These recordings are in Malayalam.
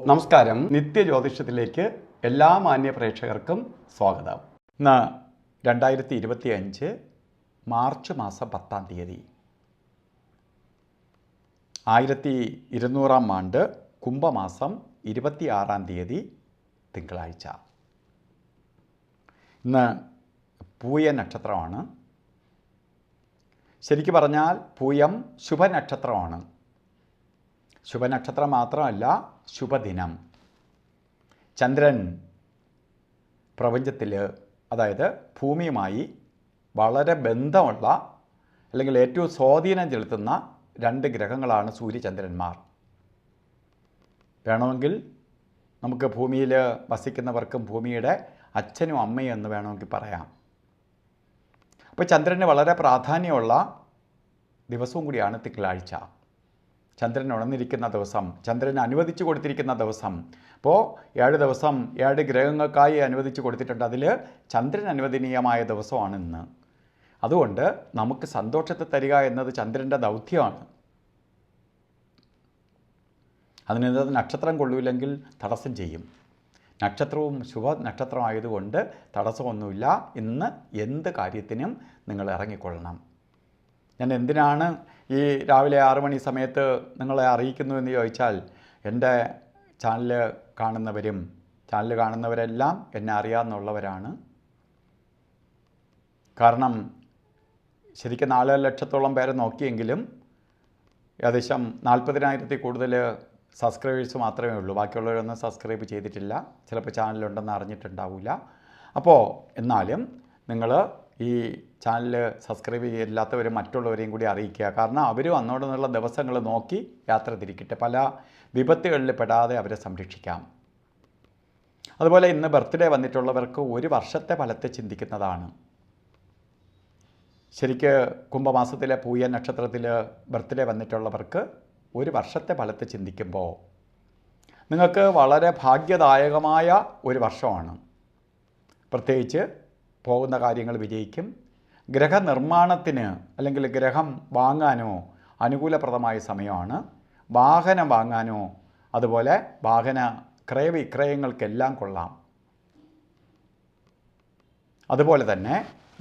നമസ്കാരം. നിത്യജ്യോതിഷത്തിലേക്ക് എല്ലാ മാന്യ പ്രേക്ഷകർക്കും സ്വാഗതം. ഇന്ന് 2025 മാർച്ച് മാസം 10-ാം തീയതി 1200-ാം ആണ്ട് കുംഭമാസം 26-ാം തീയതി തിങ്കളാഴ്ച. ഇന്ന് പൂയ നക്ഷത്രമാണ്. ശരിക്കു പറഞ്ഞാൽ പൂയം ശുഭനക്ഷത്രമാണ്. ശുഭനക്ഷത്രം മാത്രമല്ല, ശുഭദിനം. ചന്ദ്രൻ പ്രപഞ്ചത്തിൽ, അതായത് ഭൂമിയുമായി വളരെ ബന്ധമുള്ള അല്ലെങ്കിൽ ഏറ്റവും സ്വാധീനം ചെലുത്തുന്ന രണ്ട് ഗ്രഹങ്ങളാണ് സൂര്യചന്ദ്രന്മാർ. വേണമെങ്കിൽ നമുക്ക് ഭൂമിയിൽ വസിക്കുന്നവർക്കും ഭൂമിയുടെ അച്ഛനും അമ്മയും എന്ന് വേണമെങ്കിൽ പറയാം. അപ്പോൾ ചന്ദ്രന് വളരെ പ്രാധാന്യമുള്ള ദിവസവും കൂടിയാണ് തിങ്കളാഴ്ച. ചന്ദ്രൻ ഉണർന്നിരിക്കുന്ന ദിവസം, ചന്ദ്രന് അനുവദിച്ചു കൊടുത്തിരിക്കുന്ന ദിവസം. അപ്പോൾ 7 ദിവസം 7 ഗ്രഹങ്ങൾക്കായി അനുവദിച്ചു കൊടുത്തിട്ടുണ്ട്. അതിൽ ചന്ദ്രൻ അനുവദനീയമായ ദിവസമാണ് ഇന്ന്. അതുകൊണ്ട് നമുക്ക് സന്തോഷത്തെ തരിക എന്നത് ചന്ദ്രൻ്റെ ദൗത്യമാണ്. അതിനകത്ത് നക്ഷത്രം കൊള്ളൂല്ലെങ്കിൽ തടസ്സം ചെയ്യും. നക്ഷത്രവും ശുഭ നക്ഷത്രമായതുകൊണ്ട് തടസ്സമൊന്നുമില്ല. ഇന്ന് എന്ത് കാര്യത്തിനും നിങ്ങൾ ഇറങ്ങിക്കൊള്ളണം. ഞാൻ എന്തിനാണ് ഈ രാവിലെ 6 മണി സമയത്ത് നിങ്ങളെ അറിയിക്കുന്നു എന്ന് ചോദിച്ചാൽ, എൻ്റെ ചാനൽ കാണുന്നവരെല്ലാം എന്നെ അറിയാമെന്നുള്ളവരാണ്. കാരണം ശരിക്കും 4 ലക്ഷത്തോളം പേരെ നോക്കിയെങ്കിലും ഏകദേശം 40,000-ൽ കൂടുതൽ സബ്സ്ക്രൈബേഴ്സ് മാത്രമേ ഉള്ളൂ. ബാക്കിയുള്ളവരൊന്നും സബ്സ്ക്രൈബ് ചെയ്തിട്ടില്ല. ചിലപ്പോൾ ചാനലുണ്ടെന്ന് അറിഞ്ഞിട്ടുണ്ടാവില്ല. അപ്പോൾ എന്നാലും നിങ്ങൾ ഈ ചാനൽ സബ്സ്ക്രൈബ് ചെയ്തില്ലാത്തവരും മറ്റുള്ളവരെയും കൂടി അറിയിക്കുക. കാരണം അവരും അന്നോടുള്ള ദിവസങ്ങൾ നോക്കി യാത്ര തിരിക്കട്ടെ. പല വിപത്തുകളിൽ പെടാതെ അവരെ സംരക്ഷിക്കാം. അതുപോലെ ഇന്ന് ബർത്ത്ഡേ വന്നിട്ടുള്ളവർക്ക് ഒരു വർഷത്തെ ഫലത്തെ ചിന്തിക്കുന്നതാണ്. ശരിക്ക് കുംഭമാസത്തിലെ പൂയ നക്ഷത്രത്തിൽ ബർത്ത്ഡേ വന്നിട്ടുള്ളവർക്ക് ഒരു വർഷത്തെ ഫലത്തെ ചിന്തിക്കുമ്പോൾ നിങ്ങൾക്ക് വളരെ ഭാഗ്യദായകമായ ഒരു വർഷമാണ്. പ്രത്യേകിച്ച് പോകുന്ന കാര്യങ്ങൾ വിജയിക്കും. ഗ്രഹനിർമ്മാണത്തിന് അല്ലെങ്കിൽ ഗ്രഹം വാങ്ങാനോ അനുകൂലപ്രദമായ സമയമാണ്. വാഹനം വാങ്ങാനോ അതുപോലെ വാഹന ക്രയവിക്രയങ്ങൾക്കെല്ലാം കൊള്ളാം. അതുപോലെ തന്നെ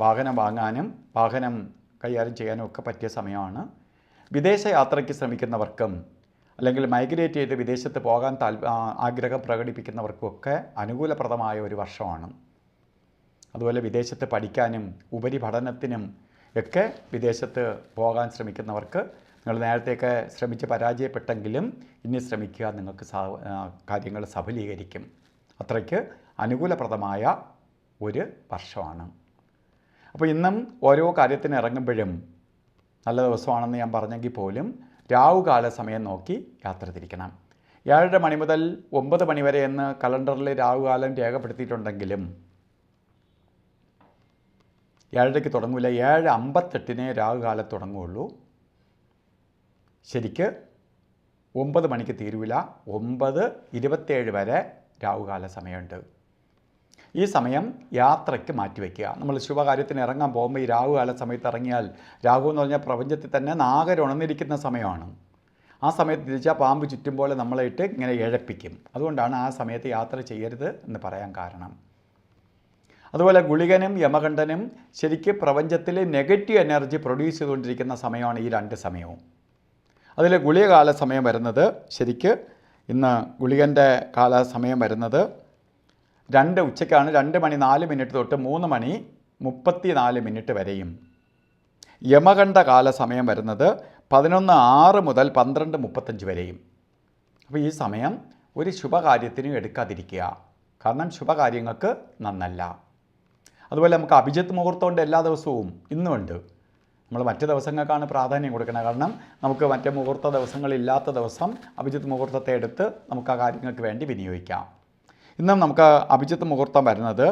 വാഹനം വാങ്ങാനും വാഹനം കൈകാര്യം ചെയ്യാനും ഒക്കെ പറ്റിയ സമയമാണ്. വിദേശ യാത്രയ്ക്ക് ശ്രമിക്കുന്നവർക്കും അല്ലെങ്കിൽ മൈഗ്രേറ്റ് ചെയ്ത് വിദേശത്ത് പോകാൻ ആഗ്രഹം പ്രകടിപ്പിക്കുന്നവർക്കുമൊക്കെ അനുകൂലപ്രദമായ ഒരു വർഷമാണ്. അതുപോലെ വിദേശത്ത് പഠിക്കാനും ഉപരിപഠനത്തിനും ഒക്കെ വിദേശത്ത് പോകാൻ ശ്രമിക്കുന്നവർക്ക്, നിങ്ങൾ നേരത്തെയൊക്കെ ശ്രമിച്ച് പരാജയപ്പെട്ടെങ്കിലും ഇനി ശ്രമിക്കുക, നിങ്ങൾക്ക് കാര്യങ്ങൾ സഫലീകരിക്കും. അത്രയ്ക്ക് അനുകൂലപ്രദമായ ഒരു വർഷമാണ്. അപ്പോൾ ഇന്നും ഓരോ കാര്യത്തിന് ഇറങ്ങുമ്പോഴും നല്ല ദിവസമാണെന്ന് ഞാൻ പറഞ്ഞെങ്കിൽ പോലും രാവുകാല സമയം നോക്കി യാത്ര തിരിക്കണം. 7:30 മണി മുതൽ 9 മണി വരെ എന്ന് കലണ്ടറിൽ രാവുകാലം രേഖപ്പെടുത്തിയിട്ടുണ്ടെങ്കിലും 7:30 തുടങ്ങില്ല. 7:58 രാവുകാലം തുടങ്ങുകയുള്ളൂ. ശരിക്ക് 9 മണിക്ക് തീരുവില്ല. 9:27 വരെ രാവുകാല സമയമുണ്ട്. ഈ സമയം യാത്രയ്ക്ക് മാറ്റിവെക്കുക. നമ്മൾ ശുഭകാര്യത്തിന് ഇറങ്ങാൻ പോകുമ്പോൾ ഈ രാവുകാല സമയത്ത് ഇറങ്ങിയാൽ, രാഹു എന്ന് പറഞ്ഞാൽ പ്രപഞ്ചത്തിൽ തന്നെ നാഗരുണർന്നിരിക്കുന്ന സമയമാണ്. ആ സമയത്ത് തിരിച്ചാൽ പാമ്പ് ചുറ്റും പോലെ നമ്മളെ ഇട്ട് ഇങ്ങനെ ഇഴപ്പിക്കും. അതുകൊണ്ടാണ് ആ സമയത്ത് യാത്ര ചെയ്യരുത് എന്ന് പറയാൻ കാരണം. അതുപോലെ ഗുളികനും യമകണ്ഠനും ശരിക്കും പ്രപഞ്ചത്തിൽ നെഗറ്റീവ് എനർജി പ്രൊഡ്യൂസ് ചെയ്തുകൊണ്ടിരിക്കുന്ന സമയമാണ് ഈ 2 സമയവും. അതിൽ ഗുളികകാല സമയം വരുന്നത് ശരിക്ക് ഇന്ന് ഗുളികൻ്റെ കാല സമയം വരുന്നത് 2 ഉച്ചയ്ക്കാണ്. 2 മണി 4 മിനിറ്റ് തൊട്ട് 3 മണി 34 മിനിറ്റ് വരെയും. യമകണ്ഠ കാല സമയം വരുന്നത് 11:06 മുതൽ 12:35 വരെയും. അപ്പോൾ ഈ സമയം ഒരു ശുഭകാര്യത്തിനും എടുക്കാതിരിക്കുക. കാരണം ശുഭകാര്യങ്ങൾക്ക് നന്നല്ല. അതുപോലെ നമുക്ക് അഭിജിത്ത് മുഹൂർത്തമുണ്ട് എല്ലാ ദിവസവും. ഇന്നുമുണ്ട്. നമ്മൾ മറ്റ് ദിവസങ്ങൾക്കാണ് പ്രാധാന്യം കൊടുക്കുന്നത്. കാരണം നമുക്ക് മറ്റ് മുഹൂർത്ത ദിവസങ്ങളില്ലാത്ത ദിവസം അഭിജിത്ത് മുഹൂർത്തത്തെ എടുത്ത് നമുക്ക് ആ കാര്യങ്ങൾക്ക് വേണ്ടി വിനിയോഗിക്കാം. ഇന്നും നമുക്ക് അഭിജിത്ത് മുഹൂർത്തം വരുന്നത്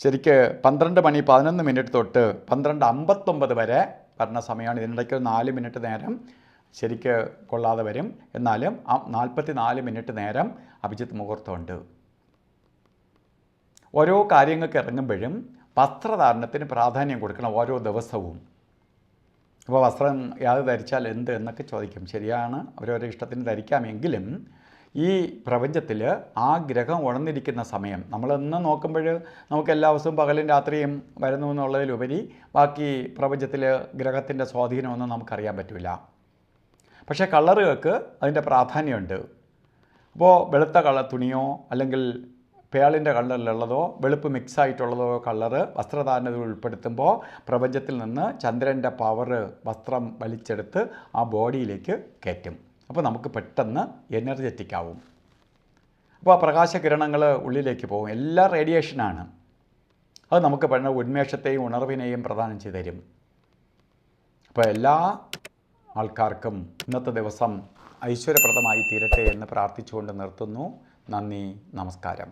ശരിക്ക് 12 മണി 11 മിനിറ്റ് തൊട്ട് 12:59 വരെ വരുന്ന സമയമാണ്. ഇതിനിടയ്ക്ക് 4 മിനിറ്റ് നേരം ശരിക്ക് കൊള്ളാതെ വരും. എന്നാലും 44 മിനിറ്റ് നേരം അഭിജിത്ത് മുഹൂർത്തമുണ്ട്. ഓരോ കാര്യങ്ങൾക്ക് ഇറങ്ങുമ്പോഴും വസ്ത്രധാരണത്തിന് പ്രാധാന്യം കൊടുക്കണം ഓരോ ദിവസവും. അപ്പോൾ വസ്ത്രം യാത് ധരിച്ചാൽ എന്ത് എന്നൊക്കെ ചോദിക്കും. ശരിയാണ്, അവരവരുടെ ഇഷ്ടത്തിന് ധരിക്കാമെങ്കിലും ഈ പ്രപഞ്ചത്തിൽ ആ ഗ്രഹം ഉണർന്നിരിക്കുന്ന സമയം നമ്മളെന്ന് നോക്കുമ്പോൾ നമുക്ക് എല്ലാ ദിവസവും പകലും രാത്രിയും വരുന്നു എന്നുള്ളതിലുപരി ബാക്കി പ്രപഞ്ചത്തിൽ ഗ്രഹത്തിൻ്റെ സ്വാധീനമൊന്നും നമുക്കറിയാൻ പറ്റില്ല. പക്ഷേ കളറുകൾക്ക് അതിൻ്റെ പ്രാധാന്യമുണ്ട്. അപ്പോൾ വെളുത്ത കളർ തുണിയോ അല്ലെങ്കിൽ പേളിൻ്റെ കളറിലുള്ളതോ വെളുപ്പ് മിക്സായിട്ടുള്ളതോ കളറ് വസ്ത്രധാരണത്തിൽ ഉൾപ്പെടുത്തുമ്പോൾ പ്രപഞ്ചത്തിൽ നിന്ന് ചന്ദ്രൻ്റെ പവറ് വസ്ത്രം വലിച്ചെടുത്ത് ആ ബോഡിയിലേക്ക് കയറ്റും. അപ്പോൾ നമുക്ക് പെട്ടെന്ന് എനർജറ്റിക് ആവും. അപ്പോൾ ആ പ്രകാശകിരണങ്ങൾ ഉള്ളിലേക്ക് പോകും. എല്ലാം റേഡിയേഷനാണ്. അത് നമുക്ക് പെട്ടെന്ന് ഉന്മേഷത്തെയും ഉണർവിനെയും പ്രദാനം ചെയ്തു തരും. അപ്പോൾ എല്ലാ ആൾക്കാർക്കും ഇന്നത്തെ ദിവസം ഐശ്വര്യപ്രദമായി തീരട്ടെ എന്ന് പ്രാർത്ഥിച്ചുകൊണ്ട് നിർത്തുന്നു. നന്ദി, നമസ്കാരം.